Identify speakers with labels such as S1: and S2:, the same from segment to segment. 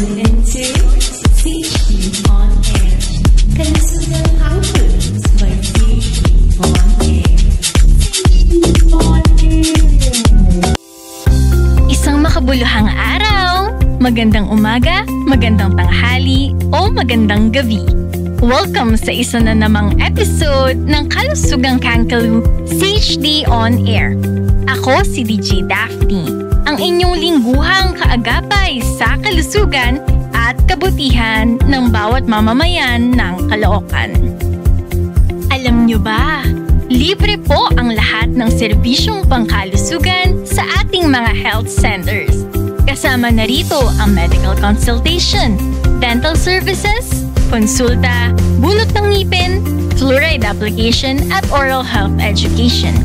S1: tuned into CHD On Air. Kalusugan Outputs by CHD On Air. CHD On Air.
S2: Isang makabuluhang araw, magandang umaga, magandang tanghali, o magandang gabi. Welcome sa isa na namang episode ng Kalusugang Kankalu CHD On Air. Ako si DJ Daphne, ang inyong lingguhang kaagapay sa kalusugan at kabutihan ng bawat mamamayan ng Caloocan. Alam nyo ba, libre po ang lahat ng serbisyong pangkalusugan sa ating mga health centers. Kasama na rito ang medical consultation, dental services, konsulta, bunot ng ngipin, fluoride application at oral health education.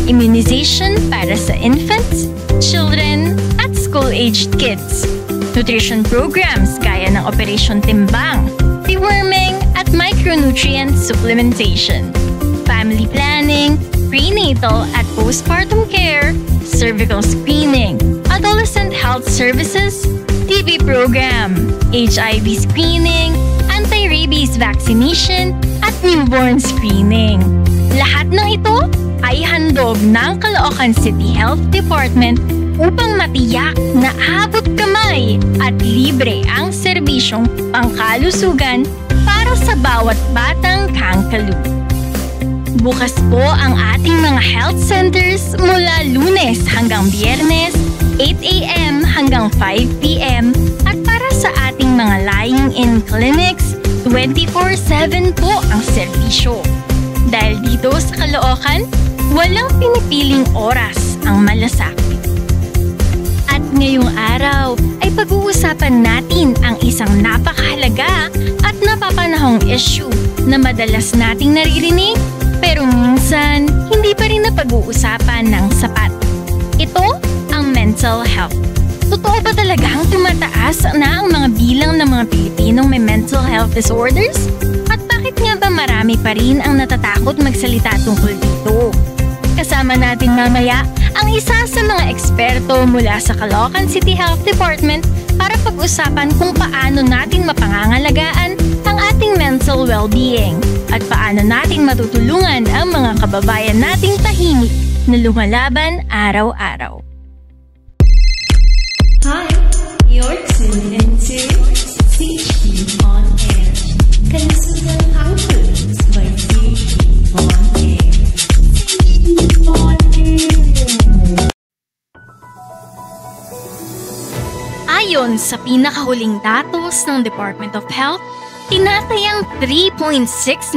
S2: Immunization para sa infants, children, at school-aged kids. Nutrition programs gaya ng Operation Timbang, deworming, at micronutrient supplementation. Family planning, prenatal at postpartum care, cervical screening, adolescent health services, TB program, HIV screening, anti-rabies vaccination, at newborn screening. Lahat ng ito ay handog ng Caloocan City Health Department upang matiyak na abot kamay at libre ang serbisyong pangkalusugan para sa bawat batang Kankalu. Bukas po ang ating mga health centers mula Lunes hanggang Biyernes, 8 a.m. hanggang 5 p.m. at para sa ating mga lying-in clinics, 24/7 po ang serbisyo. Dahil dito sa Caloocan, walang pinipiling oras ang malasakit. At ngayong araw ay pag-uusapan natin ang isang napakahalaga at napapanahong issue na madalas nating naririnig pero minsan hindi pa rin napag-uusapan ng sapat. Ito ang mental health. Totoo ba talagang tumataas na ang mga bilang ng mga Pilipinong may mental health disorders? At bakit nga ba marami pa rin ang natatakot magsalita tungkol dito? Kasama natin mamaya ang isa sa mga eksperto mula sa Caloocan City Health Department para pag-usapan kung paano natin mapangangalagaan ang ating mental well-being at paano natin matutulungan ang mga kababayan nating tahimik na lumalaban araw-araw.
S1: Hi, you're tuned into CHD On Air. Kalusugan Outputs by CHD On Air. CHD On Air.
S2: Ayon sa pinakahuling datos ng Department of Health, tinatayang 3.6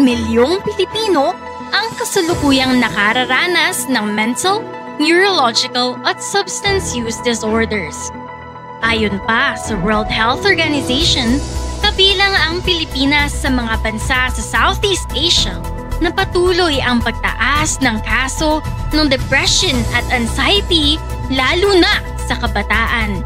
S2: milyong Pilipino ang kasalukuyang nakararanas ng mental, neurological at substance use disorders. Ayon pa sa World Health Organization, kabilang ang Pilipinas sa mga bansa sa Southeast Asia na patuloy ang pagtaas ng kaso ng depression at anxiety lalo na sa kabataan.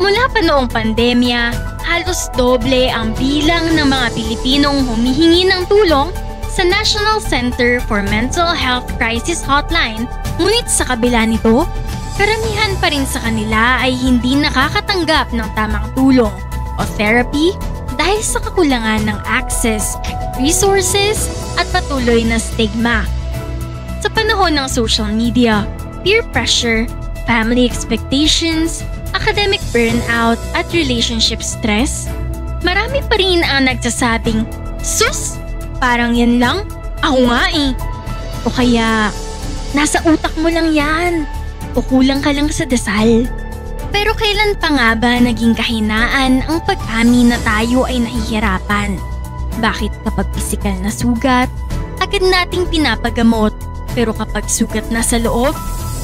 S2: Mula pa noong pandemya, halos doble ang bilang ng mga Pilipinong humihingi ng tulong sa National Center for Mental Health Crisis Hotline, ngunit sa kabila nito, karamihan pa rin sa kanila ay hindi nakakatanggap ng tamang tulong o therapy dahil sa kakulangan ng access, resources at patuloy na stigma. Sa panahon ng social media, peer pressure, family expectations, academic burnout at relationship stress, marami pa rin ang nagsasabing, "Sus, parang yan lang? Ako nga eh." O kaya, "Nasa utak mo lang yan. O kulang ka lang sa dasal." Pero kailan pa nga ba naging kahinaan ang pag-amin na tayo ay nahihirapan? Bakit kapag pisikal na sugat, agad nating pinapagamot, pero kapag sugat na sa loob,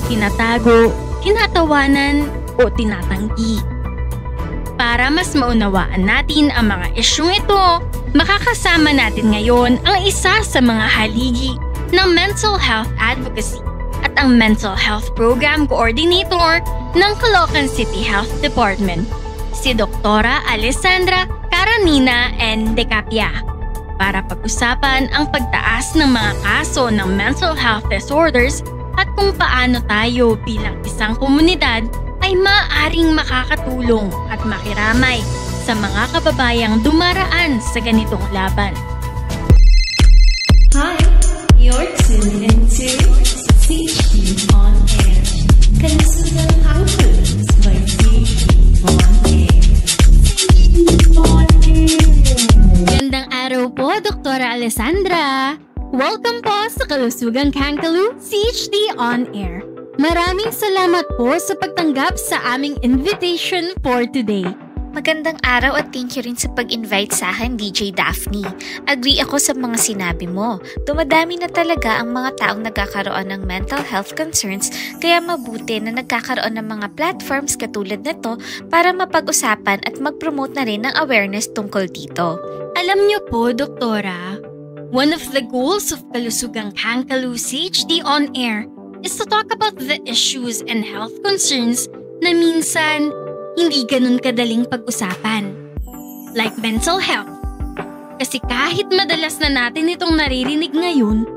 S2: tinatago, tinatawanan, o tinatanggi? Para mas maunawaan natin ang mga isyung ito, makakasama natin ngayon ang isa sa mga haligi ng mental health advocacy at ang mental health program coordinator ng Caloocan City Health Department, si Dr. Alessandra Karanina N. Decapia, para pag-usapan ang pagtaas ng mga kaso ng mental health disorders at kung paano tayo bilang isang komunidad ay maaaring makakatulong at makiramay sa mga kababayang dumaraan sa ganitong laban.
S1: Hi, you're tuned into CHD on Air. Kalusugang Hangtulis by CHD on Air.
S2: Gandang araw po, Dr. Alessandra! Welcome po sa Kalusugang Kankalu CHD on Air. Maraming salamat po sa pagtanggap sa aming invitation for today.
S3: Magandang araw at thank you rin sa pag-invite sa akin, DJ Daphne. Agree ako sa mga sinabi mo. Dumadami na talaga ang mga taong nagkakaroon ng mental health concerns, kaya mabuti na nagkakaroon ng mga platforms katulad nito para mapag-usapan at mag-promote na rin ng awareness tungkol dito.
S2: Alam niyo po, Doktora, one of the goals of Kalusugang Kankalu CHD on Air is to talk about the issues and health concerns na minsan hindi ganun kadaling pag-usapan. Like mental health. Kasi kahit madalas na natin itong naririnig ngayon,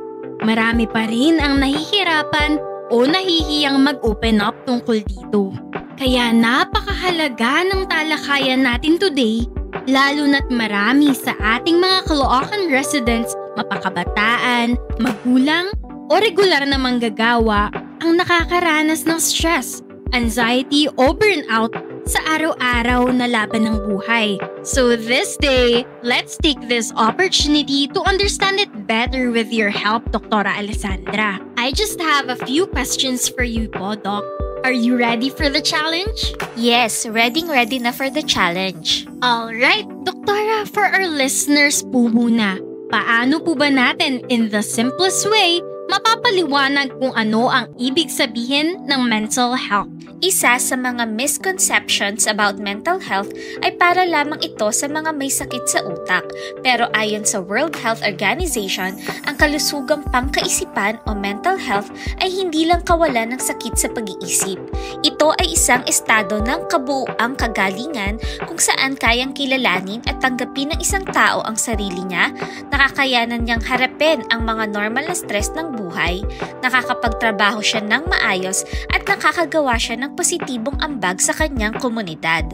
S2: marami pa rin ang nahihirapan o nahihiyang mag-open up tungkol dito. Kaya napakahalaga ng talakayan natin today, lalo na't marami sa ating mga Caloocan residents, mapakabataan, magulang, o regular na manggagawa ang nakakaranas ng stress, anxiety o burnout sa araw-araw na laban ng buhay. So this day, let's take this opportunity to understand it better with your help, Dr. Alessandra. I just have a few questions for you po, Doc. Are you ready for the challenge?
S3: Yes, ready na for the challenge.
S2: Alright, Doktora, for our listeners po muna, paano po ba natin in the simplest way mapapaliwanag kung ano ang ibig sabihin ng mental health?
S3: Isa sa mga misconceptions about mental health ay para lamang ito sa mga may sakit sa utak. Pero ayon sa World Health Organization, ang kalusugang pangkaisipan o mental health ay hindi lang kawalan ng sakit sa pag-iisip. Ito ay isang estado ng kabuuang kagalingan kung saan kayang kilalanin at tanggapin ng isang tao ang sarili niya, nakakayanan niyang harapin ang mga normal na stress ng buhay, nakakapagtrabaho siya ng maayos at nakakagawa siya ng positibong ambag sa kanyang komunidad.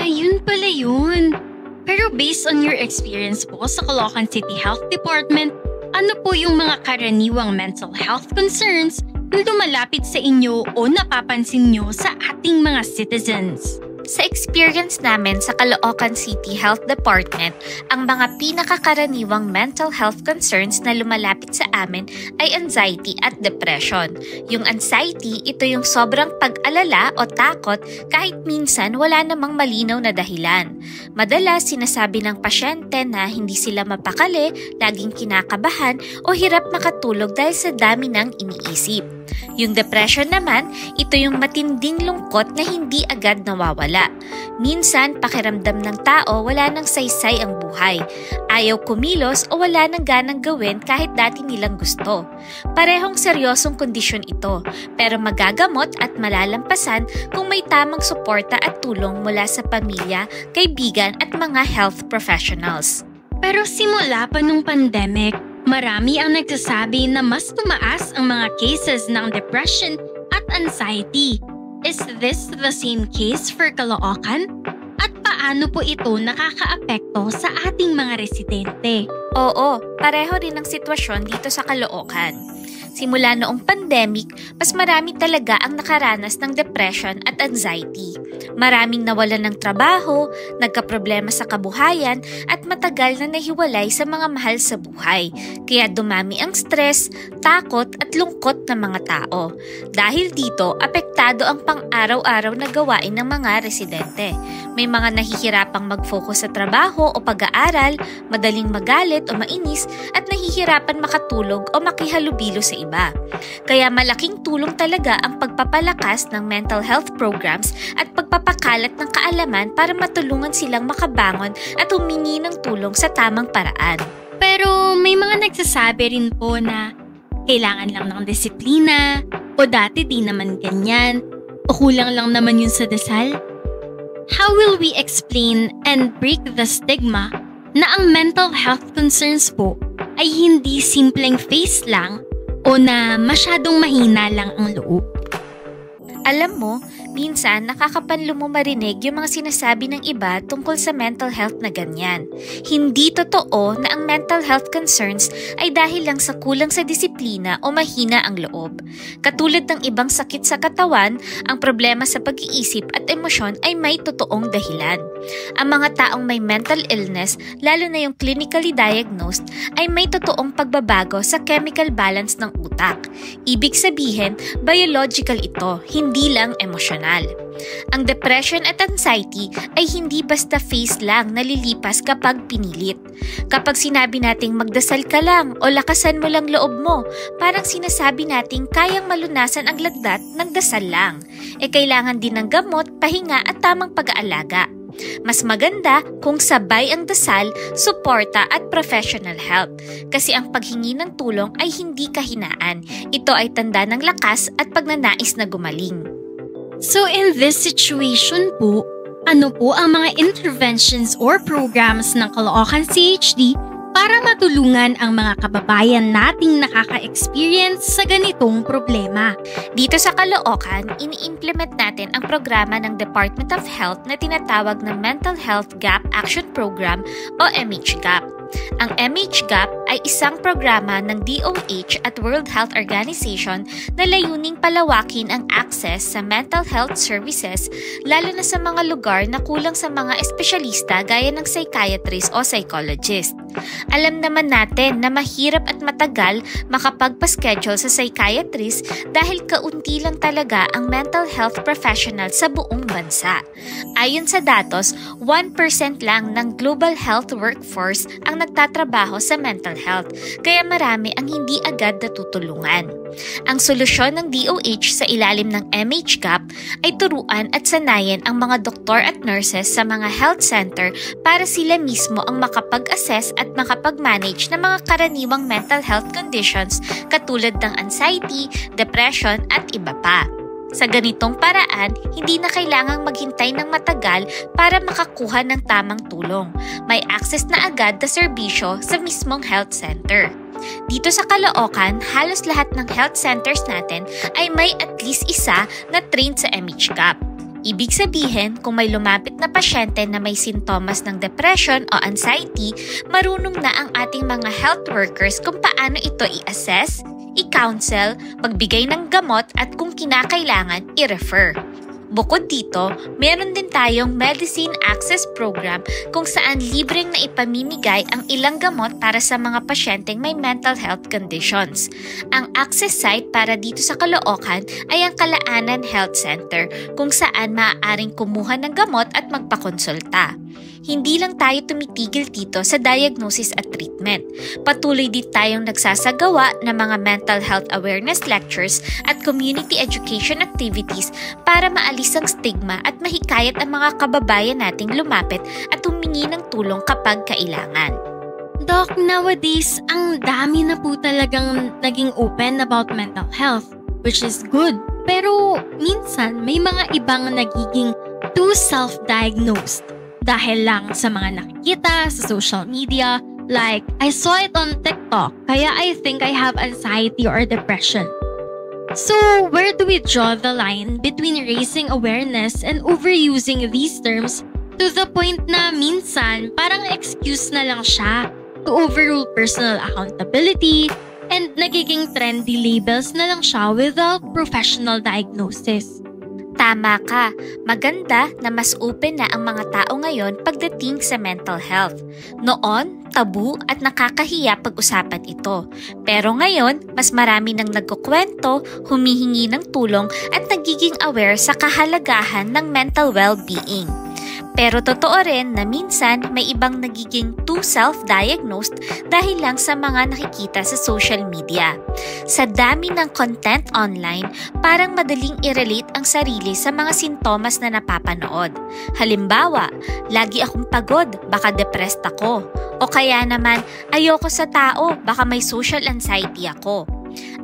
S2: Yun pala yun. Pero based on your experience po sa Caloocan City Health Department, ano po yung mga karaniwang mental health concerns na lumalapit sa inyo o napapansin nyo sa ating mga citizens?
S3: Sa experience namin sa Caloocan City Health Department, ang mga pinakakaraniwang mental health concerns na lumalapit sa amin ay anxiety at depression. Yung anxiety, ito yung sobrang pag-alala o takot kahit minsan wala namang malinaw na dahilan. Madalas sinasabi ng pasyente na hindi sila mapakali, laging kinakabahan o hirap makatulog dahil sa dami ng iniisip. Yung depression naman, ito yung matinding lungkot na hindi agad nawawala. Minsan, pakiramdam ng tao wala nang saysay ang buhay. Ayaw kumilos o wala nang ganang gawin kahit dati nilang gusto. Parehong seryosong kondisyon ito, pero magagamot at malalampasan kung may tamang suporta at tulong mula sa pamilya, kaibigan at mga health professionals.
S2: Pero simula pa nung pandemic, marami ang nagsasabi na mas tumaas ang mga cases ng depression at anxiety. Is this the same case for Caloocan? At paano po ito nakakaapekto sa ating mga residente?
S3: Oo, pareho rin ang sitwasyon dito sa Caloocan. Simula noong pandemic, mas marami talaga ang nakaranas ng depression at anxiety. Maraming nawalan ng trabaho, nagkaproblema sa kabuhayan at matagal na nahiwalay sa mga mahal sa buhay. Kaya dumami ang stress, takot at lungkot ng mga tao. Dahil dito, apektado ang pang-araw-araw na gawain ng mga residente. May mga nahihirapang mag-focus sa trabaho o pag-aaral, madaling magalit o mainis at nahihirapan makatulog o makihalubilo sa iba. Kaya malaking tulong talaga ang pagpapalakas ng mental health programs at pagpapakalat ng kaalaman para matulungan silang makabangon at humingi ng tulong sa tamang paraan.
S2: Pero may mga nagsasabi rin po na kailangan lang ng disiplina o dati di naman ganyan o kulang lang naman yun sa dasal. How will we explain and break the stigma na ang mental health concerns po ay hindi simpleng face lang o na masyadong mahina lang ang loob?
S3: Alam mo, Minsan, nakakapanlo mo marinig yung mga sinasabi ng iba tungkol sa mental health na ganyan. Hindi totoo na ang mental health concerns ay dahil lang sa kulang sa disiplina o mahina ang loob. Katulad ng ibang sakit sa katawan, ang problema sa pag-iisip at emosyon ay may totoong dahilan. Ang mga taong may mental illness, lalo na yung clinically diagnosed, ay may totoong pagbabago sa chemical balance ng utak. Ibig sabihin, biological ito, hindi lang emosyonal. Ang depression at anxiety ay hindi basta phase lang na lilipas kapag pinilit. Kapag sinabi nating magdasal ka lang o lakasan mo lang loob mo, parang sinasabi nating kayang malunasan ang lagdat ng dasal lang. Kailangan din ng gamot, pahinga at tamang pag-aalaga. Mas maganda kung sabay ang dasal, suporta at professional help. Kasi ang paghingi ng tulong ay hindi kahinaan. Ito ay tanda ng lakas at pagnanais na gumaling.
S2: So in this situation po, ano po ang mga interventions or programs ng Caloocan CHD para matulungan ang mga kababayan nating nakaka-experience sa ganitong problema?
S3: Dito sa Caloocan, ini-implement natin ang programa ng Department of Health na tinatawag na Mental Health Gap Action Program o MHGAP. Ang MHGAP ay isang programa ng DOH at World Health Organization na layuning palawakin ang access sa mental health services lalo na sa mga lugar na kulang sa mga espesyalista gaya ng psychiatrist o psychologist. Alam naman natin na mahirap at matagal makapagpa-schedule sa psychiatrist dahil kaunti lang talaga ang mental health professional sa buong bansa. Ayon sa datos, 1% lang ng global health workforce ang nagtatrabaho sa mental health, kaya marami ang hindi agad natutulungan. Ang solusyon ng DOH sa ilalim ng MHGAP ay turuan at sanayan ang mga doktor at nurses sa mga health center para sila mismo ang makapag-assess at makapag-manage ng mga karaniwang mental health conditions katulad ng anxiety, depression at iba pa. Sa ganitong paraan, hindi na kailangang maghintay ng matagal para makakuha ng tamang tulong. May access na agad na serbisyo sa mismong health center. Dito sa Caloocan, halos lahat ng health centers natin ay may at least isa na trained sa MHGAP. Ibig sabihin, kung may lumapit na pasyente na may sintomas ng depression o anxiety, marunong na ang ating mga health workers kung paano ito i-assess, i-counsel, magbigay ng gamot at kung kinakailangan, i-refer. Bukod dito, meron din tayong Medicine Access Program kung saan libreng na ipamimigay ang ilang gamot para sa mga pasyenteng may mental health conditions. Ang access site para dito sa Caloocan ay ang Kalaanan Health Center kung saan maaaring kumuha ng gamot at magpakonsulta. Hindi lang tayo tumitigil dito sa diagnosis at treatment. Patuloy din tayong nagsasagawa ng mga mental health awareness lectures at community education activities para maalis ang stigma at mahikayat ang mga kababayan nating lumapit at humingi ng tulong kapag kailangan.
S2: Doc, nowadays, ang dami na po talagang naging open about mental health, which is good. Pero minsan, may mga ibang nagiging too self-diagnosed dahil lang sa mga nakikita sa social media. Like, I saw it on TikTok, kaya I think I have anxiety or depression. So, where do we draw the line between raising awareness and overusing these terms to the point na minsan parang excuse na lang siya to overrule personal accountability and nagiging trendy labels na lang siya without professional diagnosis?
S3: Tama ka. Maganda na mas open na ang mga tao ngayon pagdating sa mental health. Noon, tabu at nakakahiya pag-usapan ito. Pero ngayon, mas marami nang nagkukwento, humihingi ng tulong at nagiging aware sa kahalagahan ng mental well-being. Pero totoo rin na minsan may ibang nagiging too self-diagnosed dahil lang sa mga nakikita sa social media. Sa dami ng content online, parang madaling i-relate ang sarili sa mga sintomas na napapanood. Halimbawa, lagi akong pagod, baka depressed ako. O kaya naman, ayoko sa tao, baka may social anxiety ako.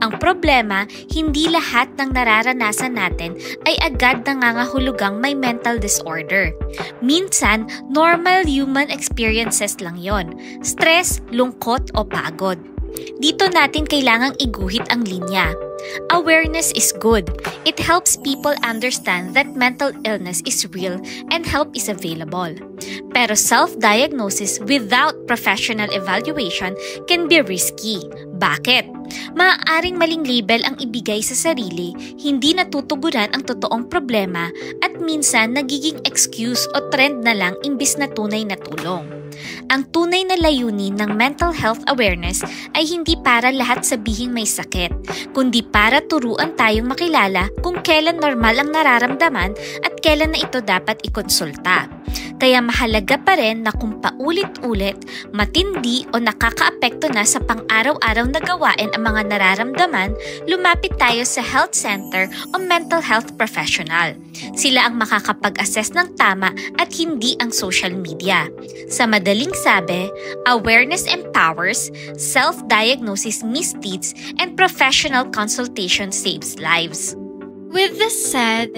S3: Ang problema, hindi lahat ng nararanasan natin ay agad nangangahulugang may mental disorder. Minsan, normal human experiences lang yon. Stress, lungkot o pagod. Dito natin kailangang iguhit ang linya. Awareness is good. It helps people understand that mental illness is real and help is available. Pero self-diagnosis without professional evaluation can be risky. Bakit? Maaaring maling label ang ibigay sa sarili, hindi natutugunan ang totoong problema at minsan nagiging excuse o trend na lang imbis na tunay na tulong. Ang tunay na layunin ng mental health awareness ay hindi para lahat sabihing may sakit, kundi para turuan tayong makilala kung kailan normal ang nararamdaman at kailan na ito dapat ikonsulta. Kaya mahalaga pa rin na kung paulit-ulit, matindi o nakakaapekto na sa pang-araw-araw na gawain ang mga nararamdaman, lumapit tayo sa health center o mental health professional. Sila ang makakapag-assess ng tama at hindi ang social media. Sa madaling sabi, awareness empowers, self-diagnosis misleads, and professional consultation saves lives.
S2: With this said,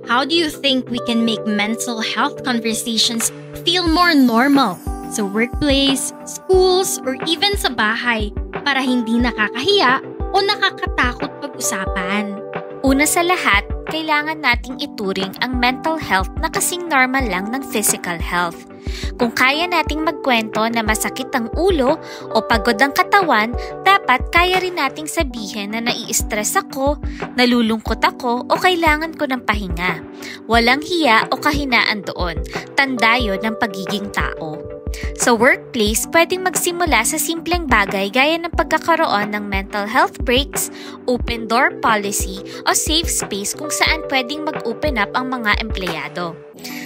S2: how do you think we can make mental health conversations feel more normal sa workplace, schools, or even sa bahay para hindi nakakahiya o nakakatakot pag-usapan?
S3: Una sa lahat, kailangan nating ituring ang mental health na kasing normal lang ng physical health. Kung kaya nating magkwento na masakit ang ulo o pagod ang katawan, dapat kaya rin nating sabihin na nai-stress ako, nalulungkot ako o kailangan ko ng pahinga. Walang hiya o kahinaan doon. Tanda yun ng pagiging tao. Sa workplace, pwedeng magsimula sa simpleng bagay gaya ng pagkakaroon ng mental health breaks, open door policy o safe space kung saan pwedeng mag-open up ang mga empleyado.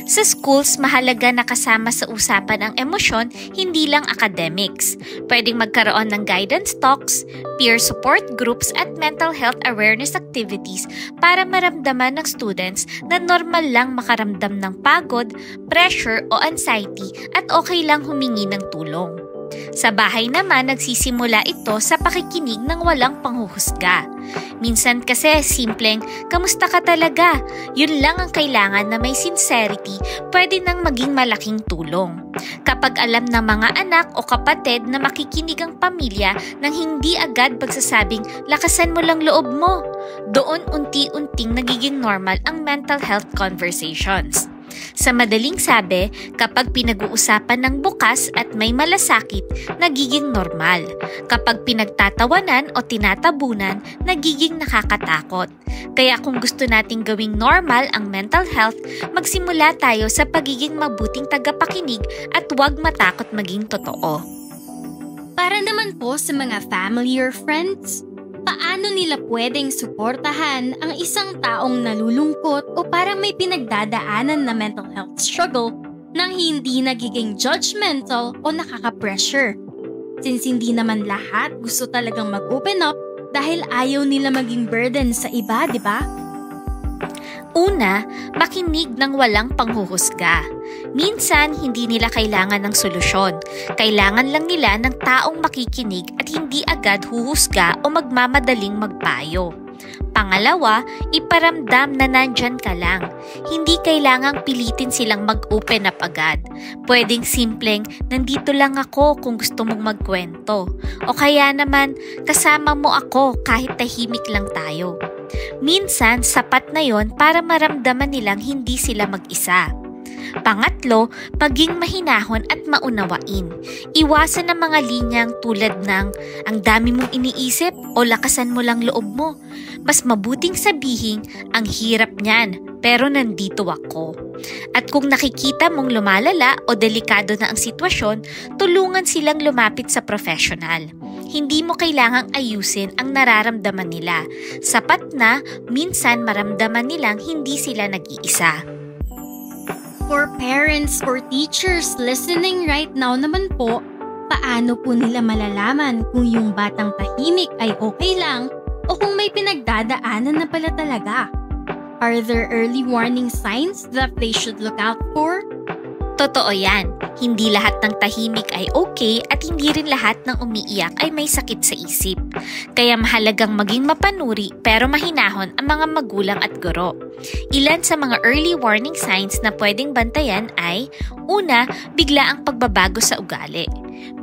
S3: Sa schools, mahalaga na kasama sa usapan ang emosyon, hindi lang academics. Pwedeng magkaroon ng guidance talks, peer support groups at mental health awareness activities para maramdaman ng students na normal lang makaramdam ng pagod, pressure o anxiety at okay lang humingi ng tulong. Sa bahay naman, nagsisimula ito sa pakikinig ng walang panghuhusga. Minsan kasi simpleng, kamusta ka talaga? Yun lang ang kailangan na may sincerity, pwede nang maging malaking tulong. Kapag alam ng mga anak o kapatid na makikinig ang pamilya nang hindi agad pagsasabing, lakasan mo lang loob mo, doon unti-unting nagiging normal ang mental health conversations. Sa madaling sabi, kapag pinag-uusapan ng bukas at may malasakit, nagiging normal. Kapag pinagtatawanan o tinatabunan, nagiging nakakatakot. Kaya kung gusto nating gawing normal ang mental health, magsimula tayo sa pagiging mabuting tagapakinig at huwag matakot maging totoo.
S2: Para naman po sa mga family or friends, paano nila pwedeng suportahan ang isang taong nalulungkot o parang may pinagdadaanan na mental health struggle nang hindi nagiging judgmental o nakaka-pressure? Since hindi naman lahat gusto talagang mag-open up dahil ayaw nila maging burden sa iba, di ba?
S3: Una, makinig ng walang panghuhusga. Minsan, hindi nila kailangan ng solusyon. Kailangan lang nila ng taong makikinig at hindi agad huhusga o magmamadaling magpayo. Pangalawa, iparamdam na nandyan ka lang. Hindi kailangang pilitin silang mag-open up agad. Pwedeng simpleng, nandito lang ako kung gusto mong magkwento. O kaya naman, kasama mo ako kahit tahimik lang tayo. Minsan, sapat na yon para maramdaman nilang hindi sila mag-isa. Pangatlo, maging mahinahon at maunawain. Iwasan ang mga linyang tulad ng, ang dami mong iniisip o lakasan mo lang loob mo. Mas mabuting sabihin, ang hirap niyan, pero nandito ako. At kung nakikita mong lumalala o delikado na ang sitwasyon, tulungan silang lumapit sa professional. Hindi mo kailangang ayusin ang nararamdaman nila. Sapat na, minsan maramdaman nilang hindi sila nag-iisa.
S2: For parents or teachers listening right now naman po, paano po nila malalaman kung yung batang tahimik ay okay lang o kung may pinagdadaanan na pala talaga? Are there early warning signs that they should look out for?
S3: Totoo yan. Hindi lahat ng tahimik ay okay at hindi rin lahat ng umiiyak ay may sakit sa isip. Kaya mahalagang maging mapanuri pero mahinahon ang mga magulang at guro. Ilan sa mga early warning signs na pwedeng bantayan ay, una, bigla ang pagbabago sa ugali.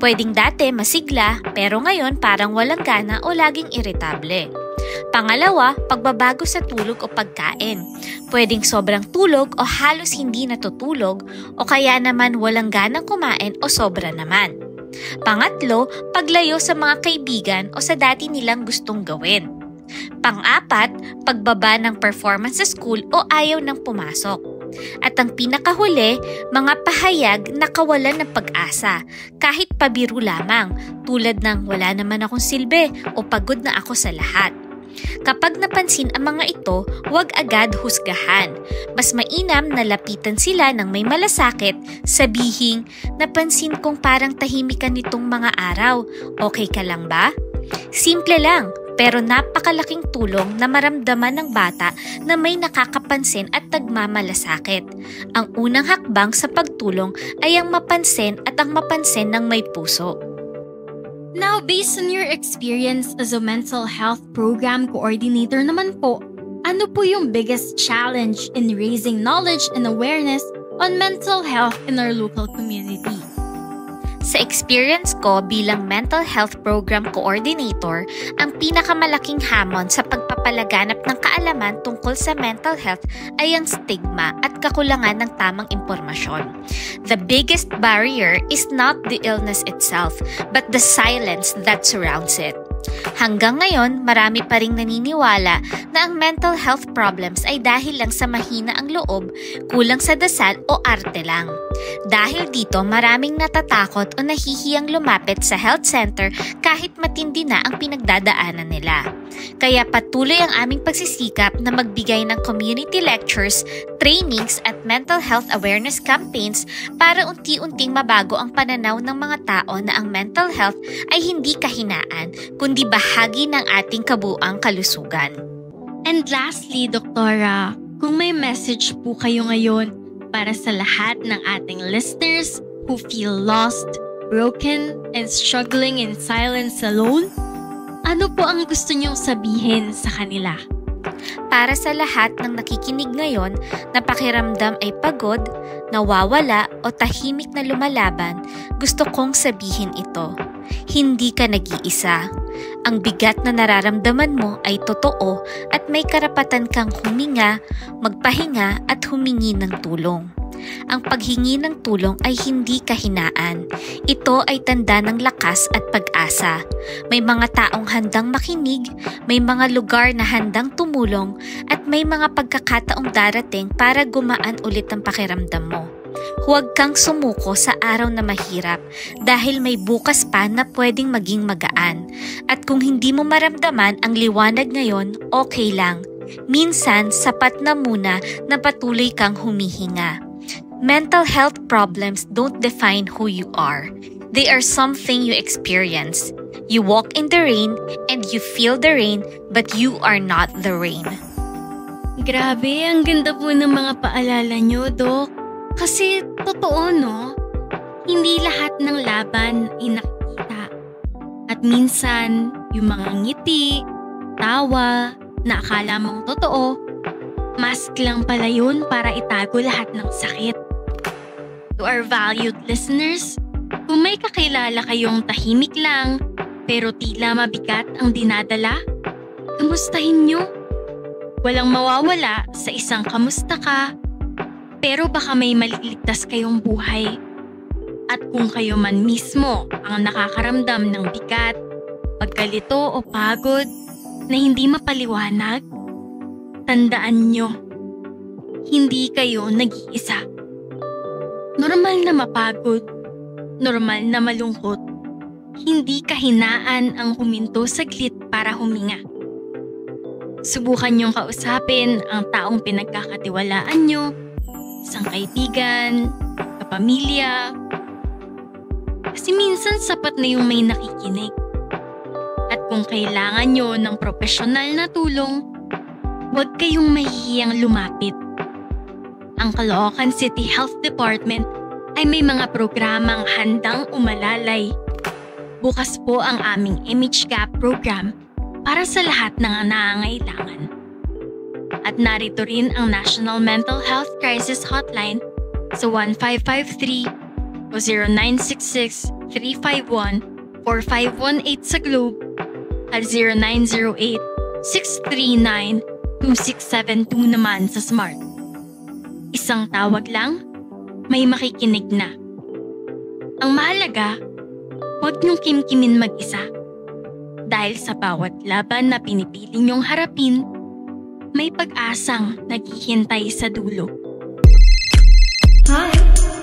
S3: Pwedeng dati masigla pero ngayon parang walang gana o laging iritable. Pangalawa, pagbabago sa tulog o pagkain. Pwedeng sobrang tulog o halos hindi natutulog o kaya naman walang ganang kumain o sobra naman. Pangatlo, paglayo sa mga kaibigan o sa dati nilang gustong gawin. Pang-apat, pagbaba ng performance sa school o ayaw ng pumasok. At ang pinakahuli, mga pahayag na kawalan ng pag-asa, kahit pabiro lamang, tulad ng wala naman akong silbi o pagod na ako sa lahat. Kapag napansin ang mga ito, huwag agad husgahan. Mas mainam na lapitan sila ng may malasakit, sabihing, napansin kong parang tahimikan nitong mga araw, okay ka lang ba? Simple lang, pero napakalaking tulong na maramdaman ng bata na may nakakapansin at nagmamalasakit. Ang unang hakbang sa pagtulong ay ang mapansin at ang mapansin ng may puso.
S2: Now, based on your experience as a mental health program coordinator naman po, ano po yung biggest challenge in raising knowledge and awareness on mental health in our local community?
S3: Sa experience ko bilang mental health program coordinator, ang pinakamalaking hamon sa pagpapalaganap ng kaalaman tungkol sa mental health ay ang stigma at kakulangan ng tamang impormasyon. The biggest barrier is not the illness itself, but the silence that surrounds it. Hanggang ngayon, marami pa ring naniniwala na ang mental health problems ay dahil lang sa mahina ang loob, kulang sa dasal o arte lang. Dahil dito, maraming natatakot o nahihiyang lumapit sa health center kahit matindi na ang pinagdadaanan nila. Kaya patuloy ang aming pagsisikap na magbigay ng community lectures, trainings at mental health awareness campaigns para unti-unting mabago ang pananaw ng mga tao na ang mental health ay hindi kahinaan, kundi bahagi ng ating kabuuang kalusugan.
S2: And lastly, Doktora, kung may message po kayo ngayon para sa lahat ng ating listeners who feel lost, broken, and struggling in silence alone, ano po ang gusto niyong sabihin sa kanila?
S3: Para sa lahat ng nakikinig ngayon na pakiramdam ay pagod, nawawala o tahimik na lumalaban, gusto kong sabihin ito. Hindi ka nag-iisa. Ang bigat na nararamdaman mo ay totoo at may karapatan kang huminga, magpahinga at humingi ng tulong. Ang paghingi ng tulong ay hindi kahinaan. Ito ay tanda ng lakas at pag-asa. May mga taong handang makinig, may mga lugar na handang tumulong, at may mga pagkakataong darating para gumaan ulit ang pakiramdam mo. Huwag kang sumuko sa araw na mahirap dahil may bukas pa na pwedeng maging magaan. At kung hindi mo maramdaman ang liwanag ngayon, okay lang. Minsan, sapat na muna na patuloy kang humihinga. Mental health problems don't define who you are. They are something you experience. You walk in the rain and you feel the rain, but you are not the rain.
S2: Grabe, ang ganda po ng mga paalala nyo, Dok. Kasi totoo, no? Hindi lahat ng laban ay nakikita. At minsan, yung mga ngiti, tawa, na akala mong totoo, mask lang pala yun para itago lahat ng sakit. To our valued listeners, kung may kakilala kayong tahimik lang, pero tila mabigat ang dinadala, kamustahin nyo? Walang mawawala sa isang kamusta ka, pero baka may maliligtas kayong buhay. At kung kayo man mismo ang nakakaramdam ng bigat, pagkalito o pagod na hindi mapaliwanag, tandaan nyo, hindi kayo nag-iisa. Normal na mapagod, normal na malungkot, hindi kahinaan ang huminto saglit para huminga. Subukan niyong kausapin ang taong pinagkakatiwalaan nyo, isang kaibigan, kapamilya. Kasi minsan sapat na yung may nakikinig. At kung kailangan nyo ng profesional na tulong, huwag kayong mahihiyang lumapit. Ang Caloocan City Health Department ay may mga programang handang umalalay. Bukas po ang aming Image Gap program para sa lahat ng nangangailangan. At narito rin ang National Mental Health Crisis Hotline sa 1553 o 0966-351-4518 sa Globe at 0917-639-2672 naman sa Smart. Isang tawag lang, may makikinig na. Ang mahalaga, huwag niyong kimkimin mag-isa. Dahil sa bawat laban na pinipili niyong harapin, may pag-asang naghihintay sa dulo.
S1: Hi,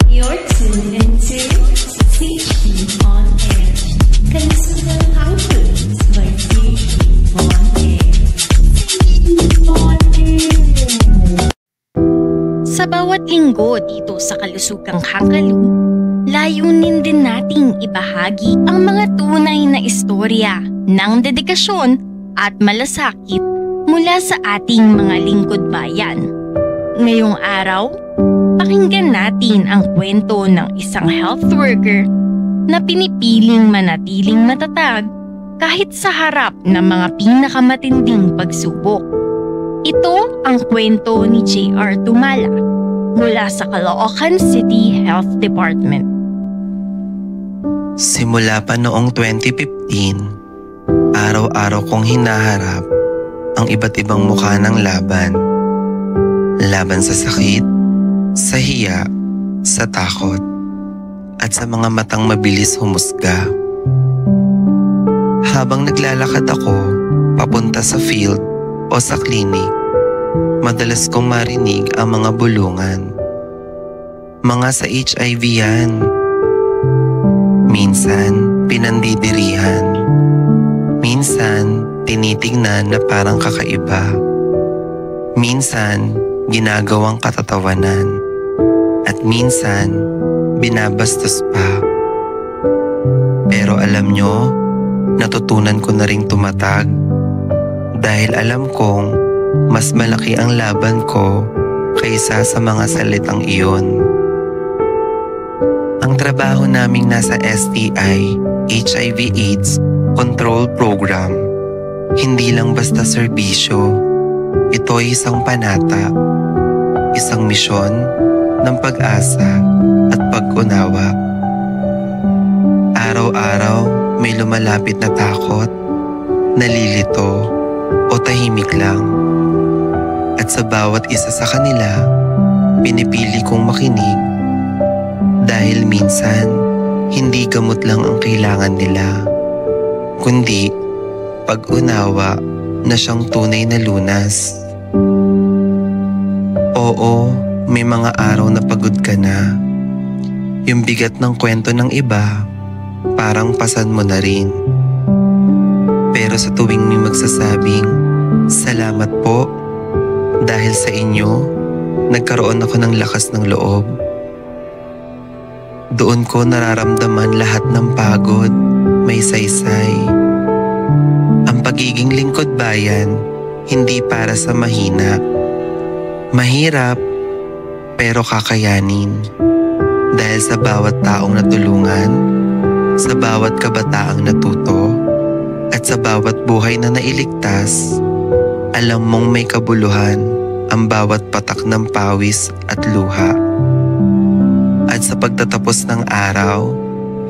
S1: you're tuned into CHP on Air. Kalusugang Hangtunes by CHP on Air.
S2: Sa bawat linggo dito sa Kalusugang Hangkalu, layunin din nating ibahagi ang mga tunay na istorya ng dedikasyon at malasakit mula sa ating mga lingkod bayan. Ngayong araw, pakinggan natin ang kwento ng isang health worker na pinipiling manatiling matatag kahit sa harap ng mga pinakamatinding pagsubok. Ito ang kwento ni J.R. Tumala mula sa Caloocan City Health Department.
S4: Simula pa noong 2015, araw-araw kong hinaharap ang iba't ibang mukha ng laban. Laban sa sakit, sa hiya, sa takot, at sa mga matang mabilis humusga. Habang naglalakad ako papunta sa field o sa klinik, madalas kong marinig ang mga bulungan. Mga sa HIV yan. Minsan, pinandidirihan. Minsan, tinitingnan na parang kakaiba. Minsan, ginagawang katatawanan. At minsan, binabastos pa. Pero alam nyo, natutunan ko na ring tumatag. Dahil alam kong mas malaki ang laban ko kaysa sa mga salitang iyon. Ang trabaho naming nasa STI, HIV/AIDS Control Program, hindi lang basta serbisyo. Ito ay isang panata, isang misyon ng pag-asa at pag-unawa. Araw-araw may lumalapit na takot, nalilito o tahimik lang. At sa bawat isa sa kanila, pinipili kong makinig dahil minsan hindi gamot lang ang kailangan nila, kundi pag-unawa na siyang tunay na lunas. Oo, may mga araw na pagod ka na. Yung bigat ng kwento ng iba, parang pasan mo na rin. Pero sa tuwing may magsasabing, "Salamat po, dahil sa inyo, nagkaroon ako ng lakas ng loob." Doon ko nararamdaman lahat ng pagod, may saysay. Ang pagiging lingkod bayan, hindi para sa mahina. Mahirap, pero kakayanin. Dahil sa bawat taong natulungan, sa bawat kabataang natuto, at sa bawat buhay na nailigtas, alam mong may kabuluhan ang bawat patak ng pawis at luha. At sa pagtatapos ng araw,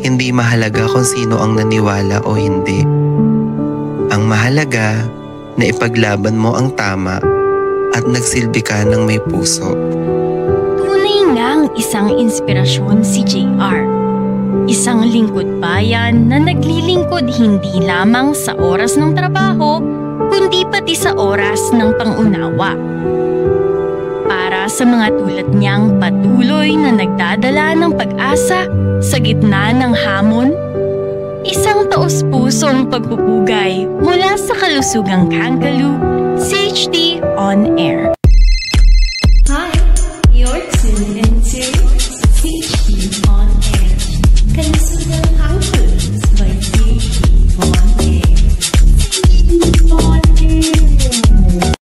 S4: hindi mahalaga kung sino ang naniwala o hindi. Ang mahalaga na ipaglaban mo ang tama at nagsilbi ka ng may puso.
S2: Tunay ngang isang inspirasyon si JR. Isang lingkod bayan na naglilingkod hindi lamang sa oras ng trabaho, kundi pati sa oras ng pangunawa. Para sa mga tulad niyang patuloy na nagdadala ng pag-asa sa gitna ng hamon, isang taos-pusong pagpupugay mula sa Kalusugang Hangkalu, CHD on Air.